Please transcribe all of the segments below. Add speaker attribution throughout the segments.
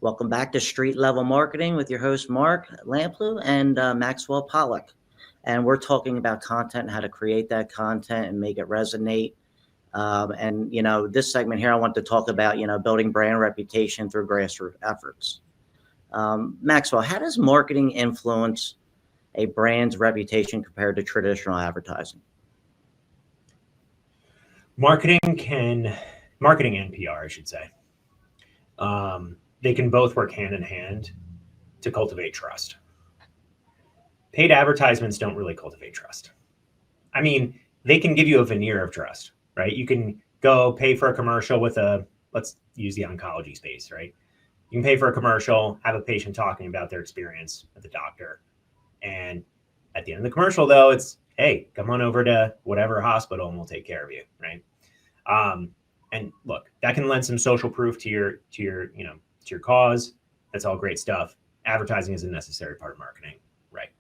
Speaker 1: Welcome back to Street Level Marketing with your host, Mark Lamplugh and Maxwell Pollock. And we're talking about content and how to create that content and make it resonate. This segment here, I want to talk about, building brand reputation through grassroots efforts. Maxwell, how does marketing influence a brand's reputation compared to traditional advertising?
Speaker 2: Marketing and PR, I should say. They can both work hand in hand to cultivate trust. Paid advertisements don't really cultivate trust. I mean, they can give you a veneer of trust, right? You can go pay for a commercial let's use the oncology space, right? You can pay for a commercial, have a patient talking about their experience at the doctor. And at the end of the commercial, though, it's, hey, come on over to whatever hospital and we'll take care of you, right? And look, that can lend some social proof to your cause. That's all great stuff. Advertising is a necessary part of marketing, right?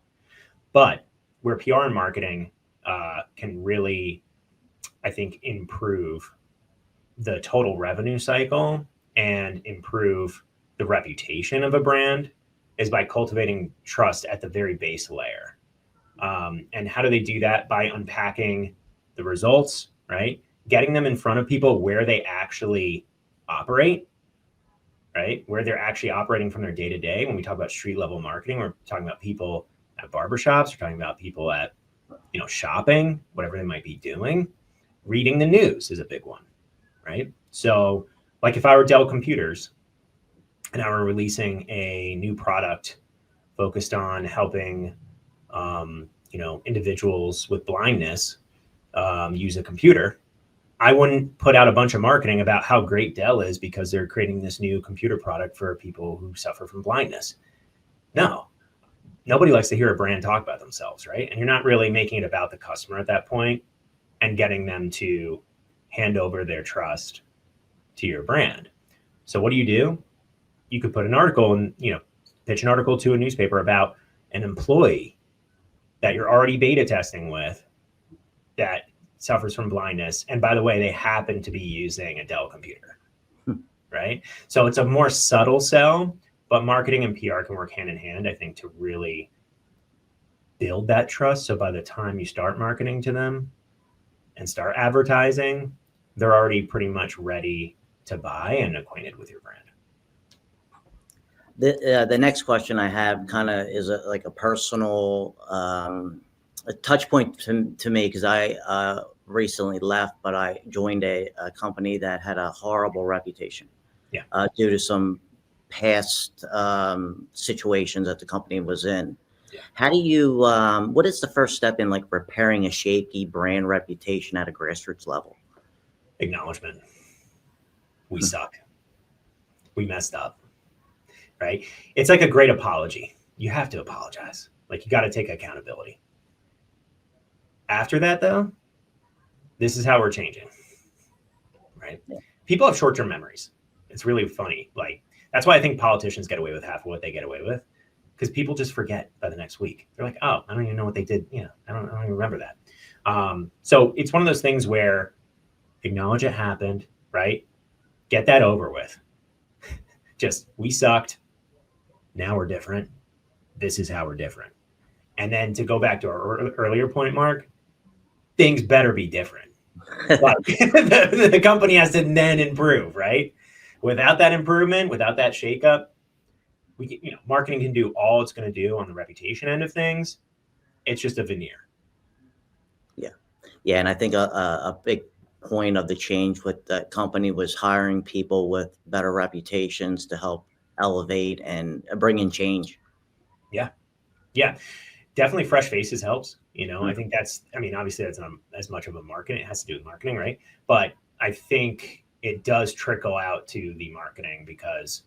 Speaker 2: But where PR and marketing can really, I think, improve the total revenue cycle and improve the reputation of a brand is by cultivating trust at the very base layer. And how do they do that? By unpacking the results, right? Getting them in front of people where they actually operate, right? Where they're actually operating from their day-to-day. When we talk about street level marketing, we're talking about people at barbershops, we're talking about people at, shopping, whatever they might be doing. Reading the news is a big one, right? So like if I were Dell Computers and I were releasing a new product focused on helping, individuals with blindness use a computer, I wouldn't put out a bunch of marketing about how great Dell is because they're creating this new computer product for people who suffer from blindness. No, nobody likes to hear a brand talk about themselves, right? And you're not really making it about the customer at that point and getting them to hand over their trust to your brand. So what do? You could put an article and, pitch an article to a newspaper about an employee that you're already beta testing with that suffers from blindness. And by the way, they happen to be using a Dell computer, right? So it's a more subtle sell, but marketing and PR can work hand in hand, I think, to really build that trust. So by the time you start marketing to them and start advertising, they're already pretty much ready to buy and acquainted with your brand.
Speaker 1: The next question I have kind of is like a personal a touch point to me, because I recently left, but I joined a company that had a horrible reputation due to some past situations that the company was in.
Speaker 2: Yeah.
Speaker 1: How do you, what is the first step in like repairing a shaky brand reputation at a grassroots level?
Speaker 2: Acknowledgement. We suck. We messed up, right? It's like a great apology. You have to apologize. Like you got to take accountability. After that, though, this is how we're changing, right? Yeah. People have short-term memories. It's really funny. Like that's why I think politicians get away with half of what they get away with, because people just forget by the next week. They're like, oh, I don't even know what they did. I don't even remember that. So it's one of those things where acknowledge it happened, right? Get that over with. Just, we sucked. Now we're different. This is how we're different. And then to go back to our earlier point, Mark, things better be different. Like, the company has to then improve, right? Without that improvement, without that shakeup, marketing can do all it's going to do on the reputation end of things. It's just a veneer.
Speaker 1: Yeah. And I think a big point of the change with that company was hiring people with better reputations to help elevate and bring in change.
Speaker 2: Yeah. Definitely fresh faces helps. I think obviously that's not as much of a marketing. It has to do with marketing, right? But I think it does trickle out to the marketing, because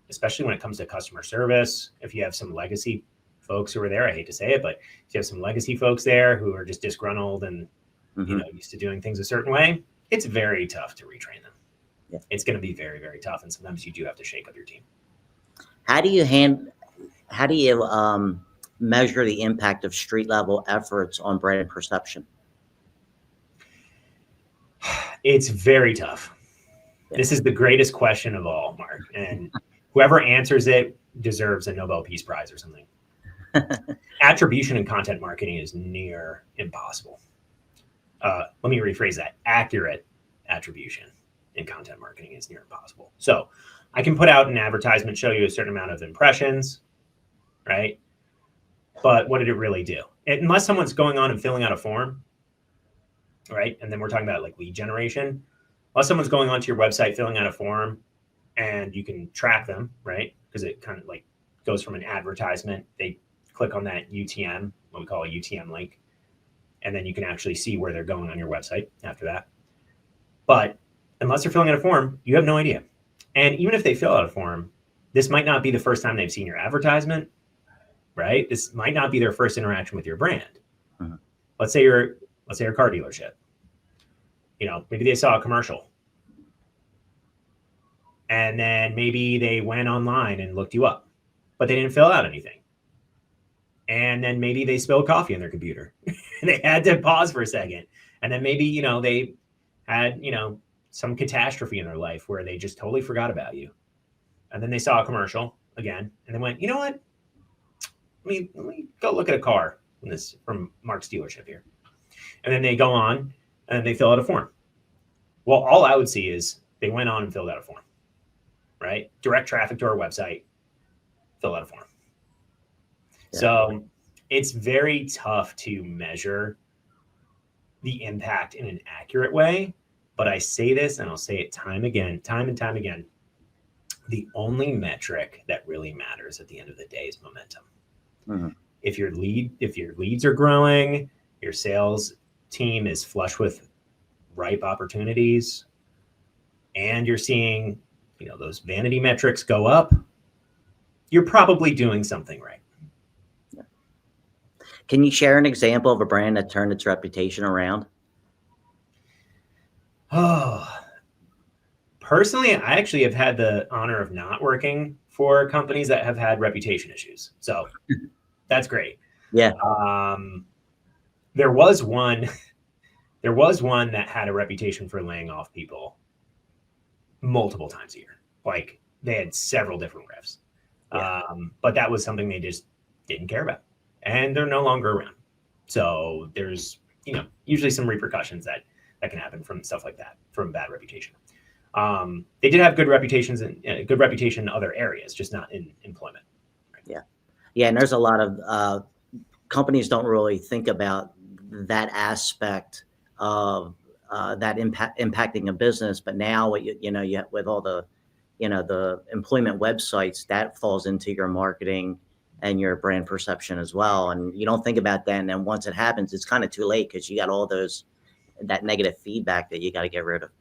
Speaker 2: especially when it comes to customer service, if you have some legacy folks who are there, I hate to say it, but if you have some legacy folks there who are just disgruntled and used to doing things a certain way, it's very tough to retrain them. Yeah. It's going to be very, very tough. And sometimes you do have to shake up your team.
Speaker 1: How do you measure the impact of street level efforts on brand perception?
Speaker 2: It's very tough. Yeah. This is the greatest question of all, Mark. And Whoever answers it deserves a Nobel Peace Prize or something. Attribution in content marketing is near impossible. Let me rephrase that. Accurate attribution in content marketing is near impossible. So I can put out an advertisement, show you a certain amount of impressions, right? But what did it really do? Unless someone's going on and filling out a form, right? And then we're talking about like lead generation. Unless someone's going onto your website, filling out a form, and you can track them, right? Because it kind of like goes from an advertisement. They click on that UTM, what we call a UTM link, and then you can actually see where they're going on your website after that. But unless they're filling out a form, you have no idea. And even if they fill out a form, this might not be the first time they've seen your advertisement, right? This might not be their first interaction with your brand.
Speaker 1: Uh-huh.
Speaker 2: Let's say you're a car dealership. You know, maybe they saw a commercial, and then maybe they went online and looked you up, but they didn't fill out anything. And then maybe they spilled coffee on their computer. They had to pause for a second. And then maybe, you know, they had, you know, some catastrophe in their life where they just totally forgot about you. And then they saw a commercial again, and they went, you know what? Let me go look at a car from Mark's dealership here. And then they go on and they fill out a form. Well, all I would see is they went on and filled out a form, right? Direct traffic to our website, fill out a form. Yeah. So it's very tough to measure the impact in an accurate way. But I say this, and I'll say it time and time again. The only metric that really matters at the end of the day is momentum. Mm-hmm. If your leads are growing, your sales team is flush with ripe opportunities, and you're seeing, you know, those vanity metrics go up, you're probably doing something right.
Speaker 1: Yeah. Can you share an example of a brand that turned its reputation around?
Speaker 2: Oh, personally, I actually have had the honor of not working for companies that have had reputation issues. So that's great.
Speaker 1: Yeah.
Speaker 2: There was one that had a reputation for laying off people multiple times a year. Like they had several different reps. Yeah. But that was something they just didn't care about, and they're no longer around. So there's, you know, usually some repercussions that can happen from stuff like that, from bad reputation. They did have good reputations and good reputation in other areas, just not in employment. Right?
Speaker 1: Yeah. Yeah. And there's a lot of companies don't really think about that aspect of that impacting a business. But now, you know, with all the, you know, the employment websites, that falls into your marketing and your brand perception as well. And you don't think about that. And then once it happens, it's kind of too late because you got all that negative feedback that you got to get rid of.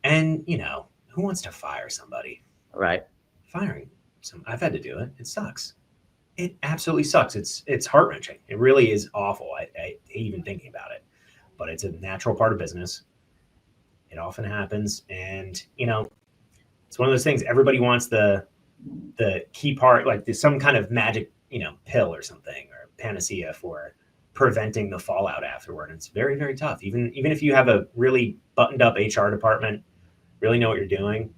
Speaker 2: And, you know, who wants to fire somebody?
Speaker 1: Right.
Speaker 2: I've had to do it. It sucks. It absolutely sucks. It's heart-wrenching. It really is awful. I hate even thinking about it, but it's a natural part of business. It often happens. And, you know, it's one of those things, everybody wants the key part, like there's some kind of magic, you know, pill or something, or panacea for preventing the fallout afterward. And it's very, very tough. Even if you have a really buttoned up HR department, really know what you're doing.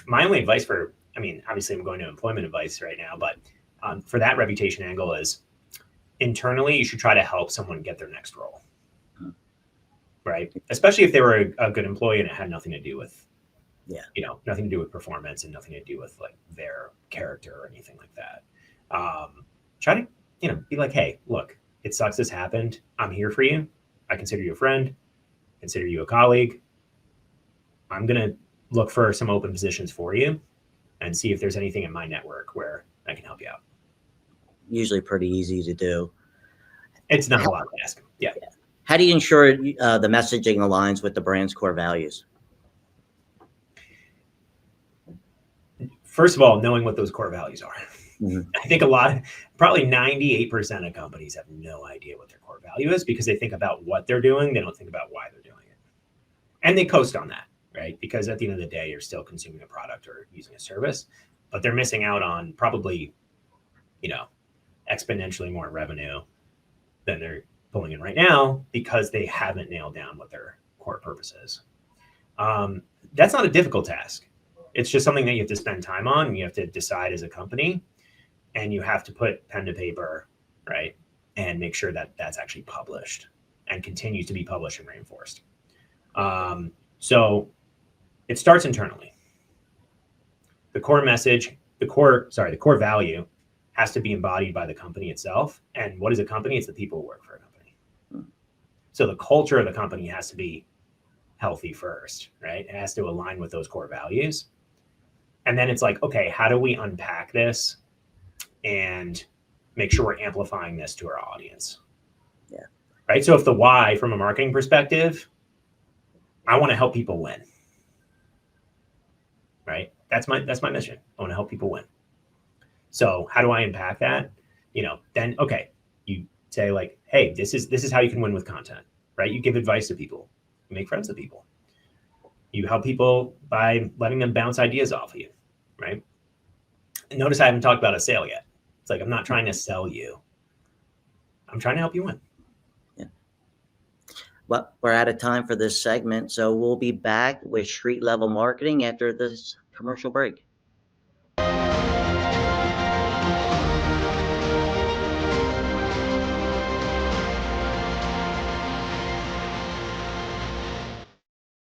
Speaker 2: My only advice obviously I'm going to employment advice right now, but for that reputation angle is internally, you should try to help someone get their next role, right? Especially if they were a good employee and it had nothing to do with, nothing to do with performance and nothing to do with like their character or anything like that. Try to, be like, hey, look, it sucks this happened. I'm here for you. I consider you a friend, consider you a colleague. I'm going to look for some open positions for you and see if there's anything in my network where I can help you out.
Speaker 1: Usually pretty easy to do.
Speaker 2: It's not a lot to ask. Yeah.
Speaker 1: How do you ensure the messaging aligns with the brand's core values?
Speaker 2: First of all, knowing what those core values are.
Speaker 1: Mm-hmm.
Speaker 2: I think probably 98% of companies have no idea what their core value is because they think about what they're doing. They don't think about why they're doing it. And they coast on that, right? Because at the end of the day, you're still consuming a product or using a service, but they're missing out on probably, exponentially more revenue than they're pulling in right now because they haven't nailed down what their core purpose is. That's not a difficult task. It's just something that you have to spend time on, and you have to decide as a company, and you have to put pen to paper, right? And make sure that that's actually published and continues to be published and reinforced. So it starts internally. The core message, the core value has to be embodied by the company itself. And what is a company? It's the people who work for a company. So the culture of the company has to be healthy first, right? It has to align with those core values. And then it's like, okay, how do we unpack this and make sure we're amplifying this to our audience?
Speaker 1: Yeah.
Speaker 2: Right. So if the why from a marketing perspective, I want to help people win. Right. That's my mission. I want to help people win. So how do I impact that? Then, okay, you say like, hey, this is how you can win with content, right? You give advice to people, you make friends with people. You help people by letting them bounce ideas off of you, right? And notice I haven't talked about a sale yet. It's like, I'm not trying to sell you. I'm trying to help you win.
Speaker 1: Yeah. Well, we're out of time for this segment, so we'll be back with street level marketing after this commercial break.